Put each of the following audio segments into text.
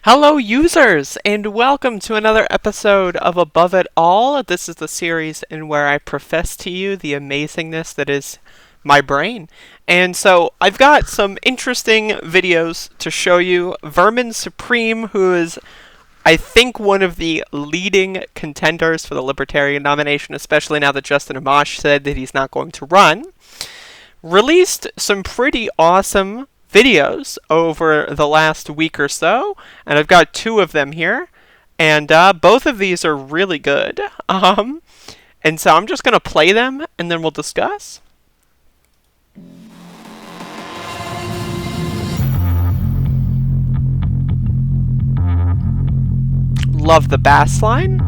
Hello, users, and welcome to another episode of Above It All. This is the series in where I profess to you the amazingness that is my brain. And so I've got some interesting videos to show you. Vermin Supreme, who is, I think, one of the leading contenders for the Libertarian nomination, especially now that Justin Amash said that he's not going to run, released some pretty awesome videos over the last week or so, and I've got two of them here, and both of these are really good. And so I'm just going to play them, and then we'll discuss. Love the bass line.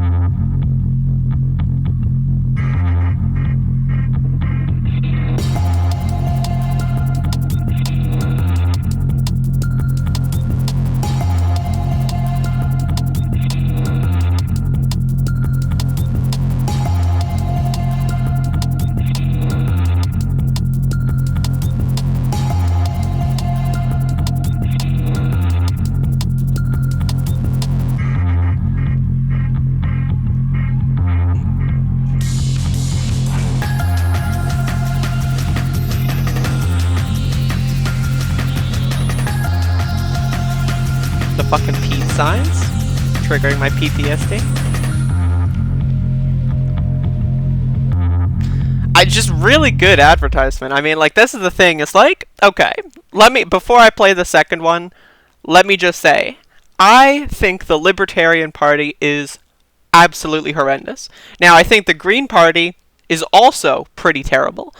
The fucking peace signs, triggering my PTSD. Just really good advertisement. I mean, like, this is the thing. It's like, okay, before I play the second one, let me just say, I think the Libertarian Party is absolutely horrendous. Now, I think the Green Party is also pretty terrible.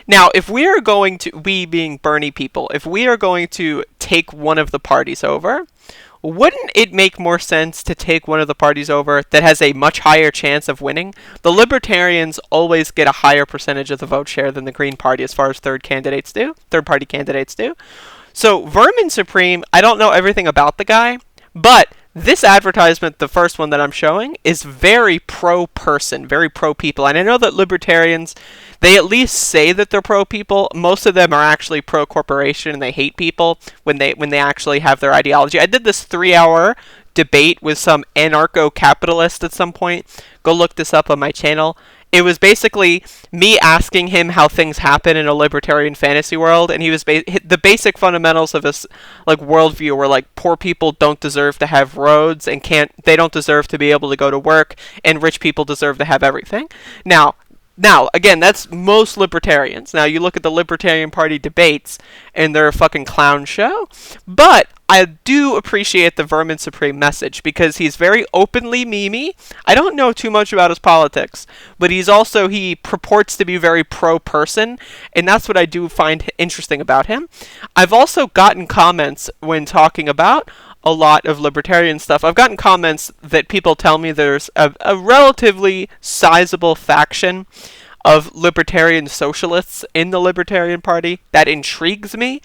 Now, if we are going to, we being Bernie people, if we are going to take one of the parties over, wouldn't it make more sense to take one of the parties over that has a much higher chance of winning? The Libertarians always get a higher percentage of the vote share than the Green Party as far as third-party candidates do. So, Vermin Supreme, I don't know everything about the guy, but this advertisement, the first one that I'm showing, is very pro-person, very pro-people. And I know that Libertarians, they at least say that they're pro-people. Most of them are actually pro-corporation, and they hate people when they actually have their ideology. I did this 3-hour debate with some anarcho-capitalist at some point. Go look this up on my channel. It was basically me asking him how things happen in a libertarian fantasy world, and he was the basic fundamentals of his like worldview were like poor people don't deserve to have roads and they don't deserve to be able to go to work, and rich people deserve to have everything. Now, again, that's most libertarians. Now, you look at the Libertarian Party debates, and they're a fucking clown show. But I do appreciate the Vermin Supreme message, because he's very openly memey. I don't know too much about his politics, but he purports to be very pro-person, and that's what I do find interesting about him. I've also gotten comments when talking about a lot of libertarian stuff. I've gotten comments that people tell me there's a relatively sizable faction of libertarian socialists in the Libertarian Party. That intrigues me.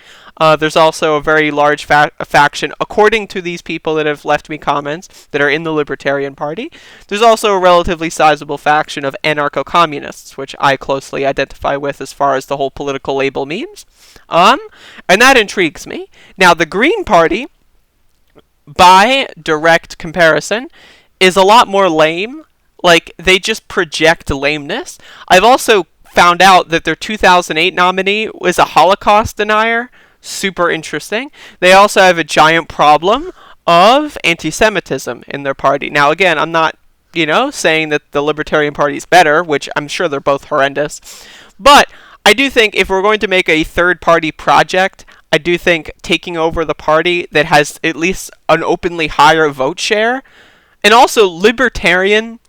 There's also a very large faction, according to these people that have left me comments, that are in the Libertarian Party. There's also a relatively sizable faction of anarcho-communists, which I closely identify with as far as the whole political label means. And that intrigues me. Now, the Green Party, by direct comparison, is a lot more lame. Like, they just project lameness. I've also found out that their 2008 nominee was a Holocaust denier. Super interesting. They also have a giant problem of anti-Semitism in their party. Now, again, I'm not, saying that the Libertarian Party is better, which I'm sure they're both horrendous. But I do think if we're going to make a third-party project, I do think taking over the party that has at least an openly higher vote share, and also Libertarian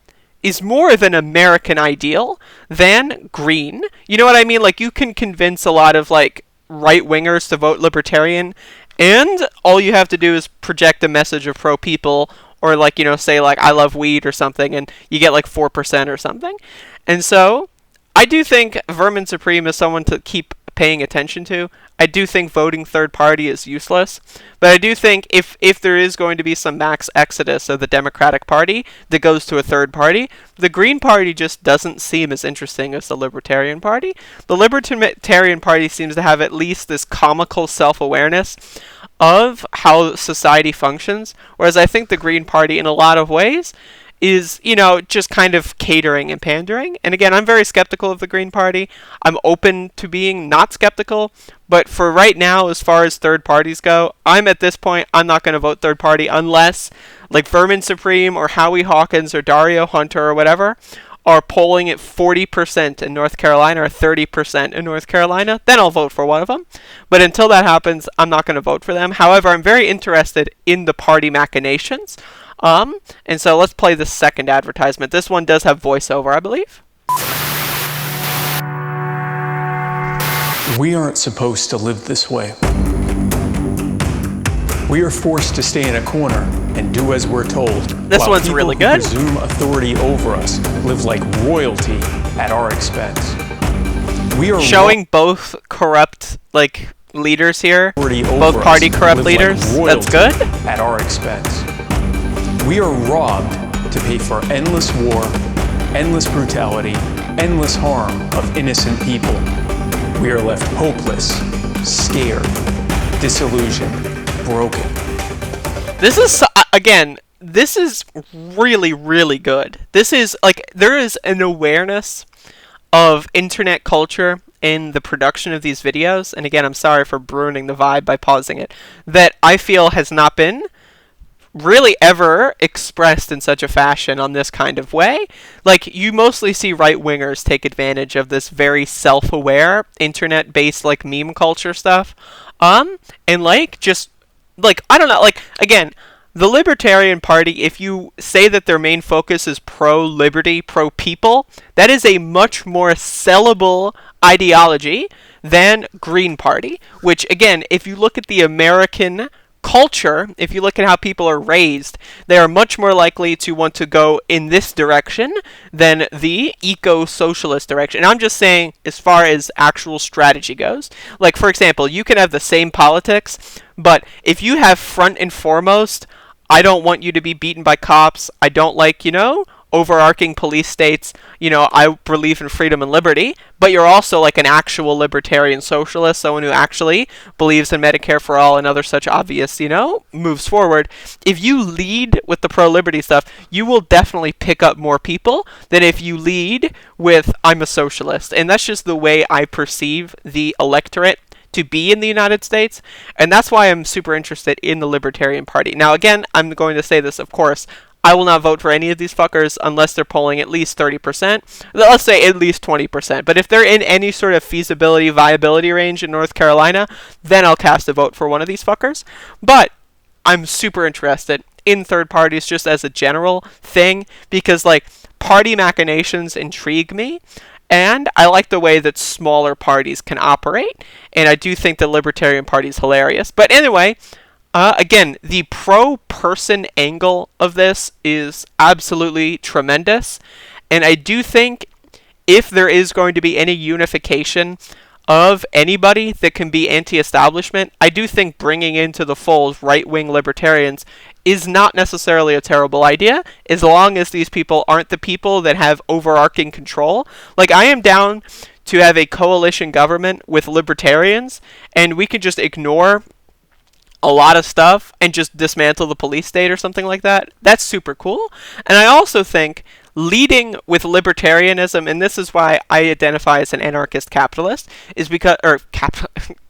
is more of an American ideal than Green. You know what I mean? Like, you can convince a lot of, like, right-wingers to vote Libertarian, and all you have to do is project a message of pro-people, or, like, say, like, I love weed or something, and you get, like, 4% or something. And so I do think Vermin Supreme is someone to keep paying attention to. I do think voting third party is useless, but I do think if there is going to be some max exodus of the Democratic Party that goes to a third party, the Green Party just doesn't seem as interesting as the Libertarian Party. The Libertarian Party seems to have at least this comical self-awareness of how society functions, whereas I think the Green Party, in a lot of ways, is, you know, just kind of catering and pandering. And again, I'm very skeptical of the Green Party. I'm open to being not skeptical, but for right now, as far as third parties go, I'm at this point, I'm not going to vote third party unless, like, Vermin Supreme or Howie Hawkins or Dario Hunter or whatever are polling at 40% in North Carolina or 30% in North Carolina, then I'll vote for one of them. But until that happens, I'm not going to vote for them. However, I'm very interested in the party machinations. And so let's play the second advertisement. This one does have voiceover, I believe. We aren't supposed to live this way. We are forced to stay in a corner and do as we're told. This one's really good. Presume authority over us live like royalty at our expense. We are showing both corrupt, like, leaders here. Both party corrupt leaders. That's good. At our expense. We are robbed to pay for endless war, endless brutality, endless harm of innocent people. We are left hopeless, scared, disillusioned, broken. This is, again, this is really, really good. This is, like, there is an awareness of internet culture in the production of these videos, and again, I'm sorry for ruining the vibe by pausing it, that I feel has not been really ever expressed in such a fashion on this kind of way. Like, you mostly see right-wingers take advantage of this very self-aware, internet-based, like, meme culture stuff, and, like, just, like, I don't know, like, again, the Libertarian Party, if you say that their main focus is pro-liberty, pro-people, that is a much more sellable ideology than Green Party, which, again, if you look at the American culture, if you look at how people are raised, they are much more likely to want to go in this direction than the eco-socialist direction. And I'm just saying, as far as actual strategy goes, like, for example, you can have the same politics, but if you have front and foremost, I don't want you to be beaten by cops, I don't like, you know, overarching police states, you know, I believe in freedom and liberty, but you're also like an actual libertarian socialist, someone who actually believes in Medicare for all and other such obvious, you know, moves forward. If you lead with the pro-liberty stuff, you will definitely pick up more people than if you lead with I'm a socialist. And that's just the way I perceive the electorate to be in the United States, and that's why I'm super interested in the Libertarian Party. Now, again, I'm going to say this, of course, I will not vote for any of these fuckers unless they're polling at least 30%. Let's say at least 20%. But if they're in any sort of feasibility, viability range in North Carolina, then I'll cast a vote for one of these fuckers. But I'm super interested in third parties just as a general thing because, like, party machinations intrigue me. And I like the way that smaller parties can operate. And I do think the Libertarian Party is hilarious. But anyway, again, the pro-person angle of this is absolutely tremendous. And I do think if there is going to be any unification of anybody that can be anti-establishment, I do think bringing into the fold right-wing libertarians is not necessarily a terrible idea, as long as these people aren't the people that have overarching control. Like, I am down to have a coalition government with libertarians, and we can just ignore a lot of stuff and just dismantle the police state or something like that. That's super cool. And I also think leading with libertarianism, and this is why I identify as an anarchist capitalist, is because, or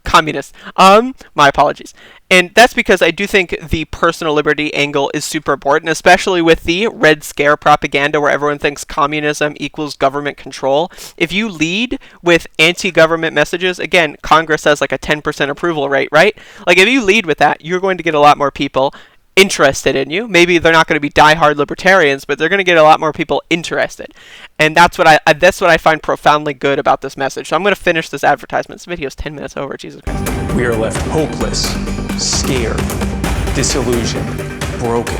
communist, my apologies. And that's because I do think the personal liberty angle is super important, especially with the Red Scare propaganda where everyone thinks communism equals government control. If you lead with anti-government messages, again, Congress has like a 10% approval rate, right? Like, if you lead with that, you're going to get a lot more people interested in you. Maybe they're not going to be diehard libertarians, but they're going to get a lot more people interested. And that's what I find profoundly good about this message. So I'm going to finish this advertisement. This video's 10 minutes over. Jesus Christ. We are left hopeless, scared, disillusioned, broken.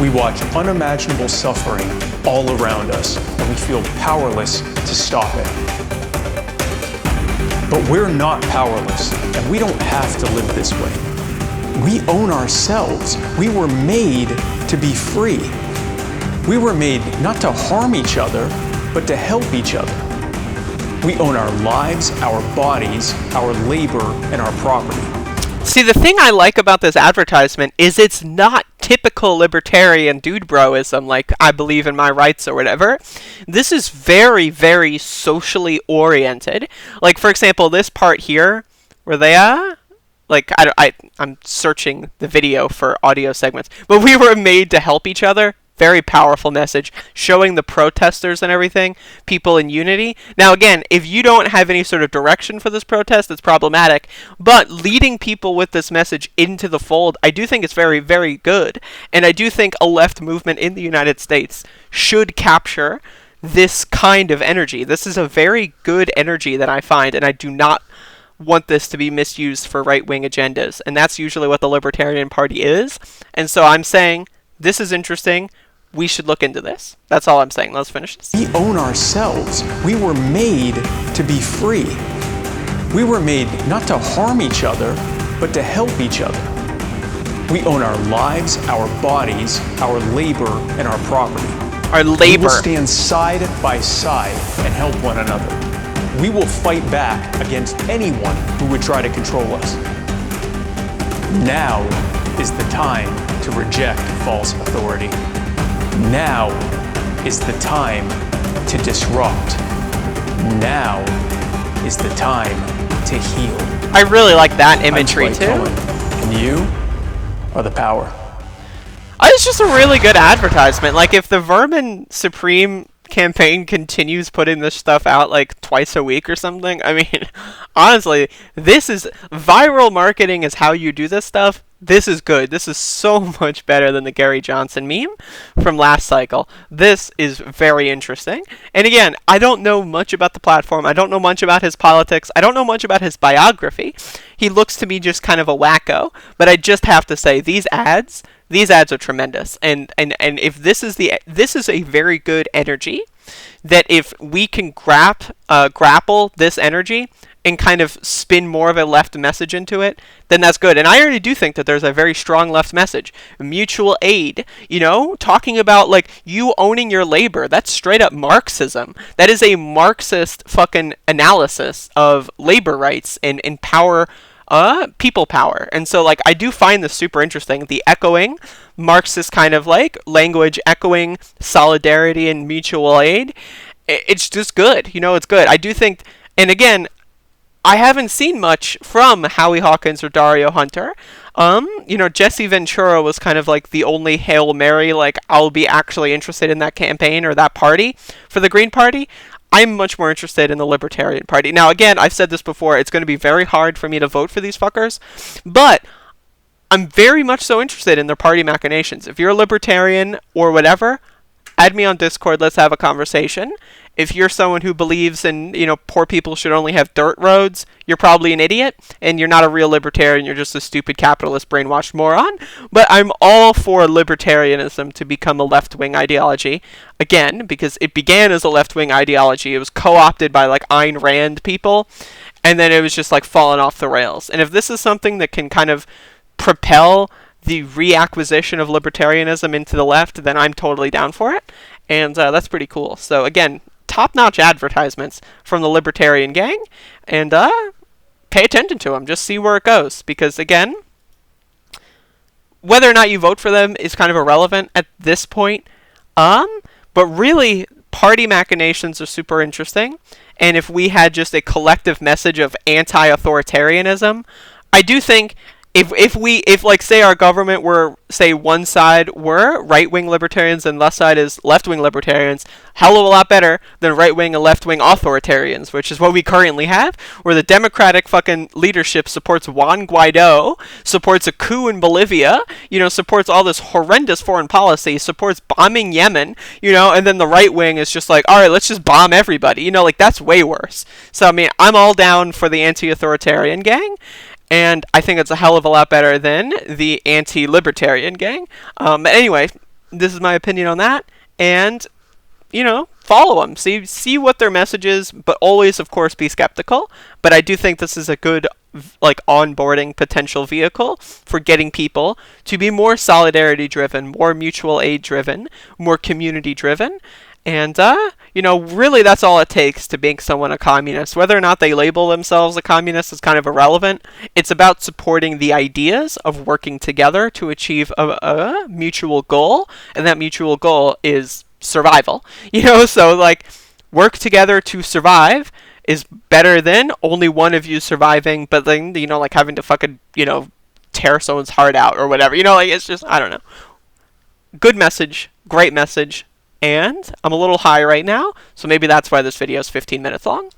We watch unimaginable suffering all around us, and we feel powerless to stop it. But we're not powerless, and we don't have to live this way. We own ourselves. We were made to be free. We were made not to harm each other, but to help each other. We own our lives, our bodies, our labor, and our property. See, the thing I like about this advertisement is it's not typical libertarian dude broism, like I believe in my rights or whatever. This is very, very socially oriented. Like, for example, this part here, where they are, like, I'm searching the video for audio segments, but we were made to help each other. Very powerful message, showing the protesters and everything, people in unity. Now, again, if you don't have any sort of direction for this protest, it's problematic. But leading people with this message into the fold, I do think it's very, very good. And I do think a left movement in the United States should capture this kind of energy. This is a very good energy that I find, and I do not want this to be misused for right-wing agendas. And that's usually what the Libertarian Party is. And so I'm saying, this is interesting. We should look into this. That's all I'm saying. Let's finish this. We own ourselves. We were made to be free. We were made not to harm each other, but to help each other. We own our lives, our bodies, our labor, and our property. Our labor. We will stand side by side and help one another. We will fight back against anyone who would try to control us. Now is the time to reject false authority. Now is the time to disrupt. Now is the time to heal. I really like that imagery too. And you are the power. It's just a really good advertisement. Like, if the Vermin Supreme campaign continues putting this stuff out like twice a week or something, I mean, honestly, this is viral marketing is how you do this stuff. This is good. This is so much better than the Gary Johnson meme from last cycle. This is very interesting. And again, I don't know much about the platform. I don't know much about his politics. I don't know much about his biography. He looks to me just kind of a wacko. But I just have to say, these ads are tremendous. And if this is a very good energy, that if we can grapple this energy and kind of spin more of a left message into it, then that's good. And I already do think that there's a very strong left message. Mutual aid, talking about, like, you owning your labor. That's straight up Marxism. That is a Marxist fucking analysis of labor rights and power, people power. And so, like, I do find this super interesting. The echoing, Marxist kind of, like, language echoing solidarity and mutual aid. It's just good. It's good. I do think, and again, I haven't seen much from Howie Hawkins or Dario Hunter. Jesse Ventura was kind of like the only Hail Mary, like, I'll be actually interested in that campaign or that party for the Green Party. I'm much more interested in the Libertarian Party. Now, again, I've said this before, it's going to be very hard for me to vote for these fuckers, but I'm very much so interested in their party machinations. If you're a Libertarian or whatever, add me on Discord, let's have a conversation. If you're someone who believes in, poor people should only have dirt roads, you're probably an idiot, and you're not a real libertarian, you're just a stupid capitalist brainwashed moron. But I'm all for libertarianism to become a left-wing ideology, again, because it began as a left-wing ideology. It was co-opted by, like, Ayn Rand people, and then it was just, like, falling off the rails. And if this is something that can kind of propel the reacquisition of libertarianism into the left, then I'm totally down for it. And that's pretty cool. So, again, top-notch advertisements from the Libertarian gang, and pay attention to them. Just see where it goes, because again, whether or not you vote for them is kind of irrelevant at this point. But really, party machinations are super interesting, and if we had just a collective message of anti-authoritarianism, I do think if like, say our government were, say, one side were right-wing libertarians and left side is left-wing libertarians, hell of a lot better than right-wing and left-wing authoritarians, which is what we currently have, where the Democratic fucking leadership supports Juan Guaido, supports a coup in Bolivia, supports all this horrendous foreign policy, supports bombing Yemen, and then the right-wing is just like, all right, let's just bomb everybody, like, that's way worse. So, I mean, I'm all down for the anti-authoritarian gang, and I think it's a hell of a lot better than the anti-libertarian gang. But anyway, this is my opinion on that. And, follow them, see what their message is, but always, of course, be skeptical. But I do think this is a good like onboarding potential vehicle for getting people to be more solidarity driven, more mutual aid driven, more community driven. And, you know, really that's all it takes to make someone a communist. Whether or not they label themselves a communist is kind of irrelevant. It's about supporting the ideas of working together to achieve a mutual goal, and that mutual goal is survival. You know, so, like, work together to survive is better than only one of you surviving, but then, you know, like, having to fucking, you know, tear someone's heart out or whatever. You know, like, it's just, I don't know. Good message, great message. And I'm a little high right now, so maybe that's why this video is 15 minutes long.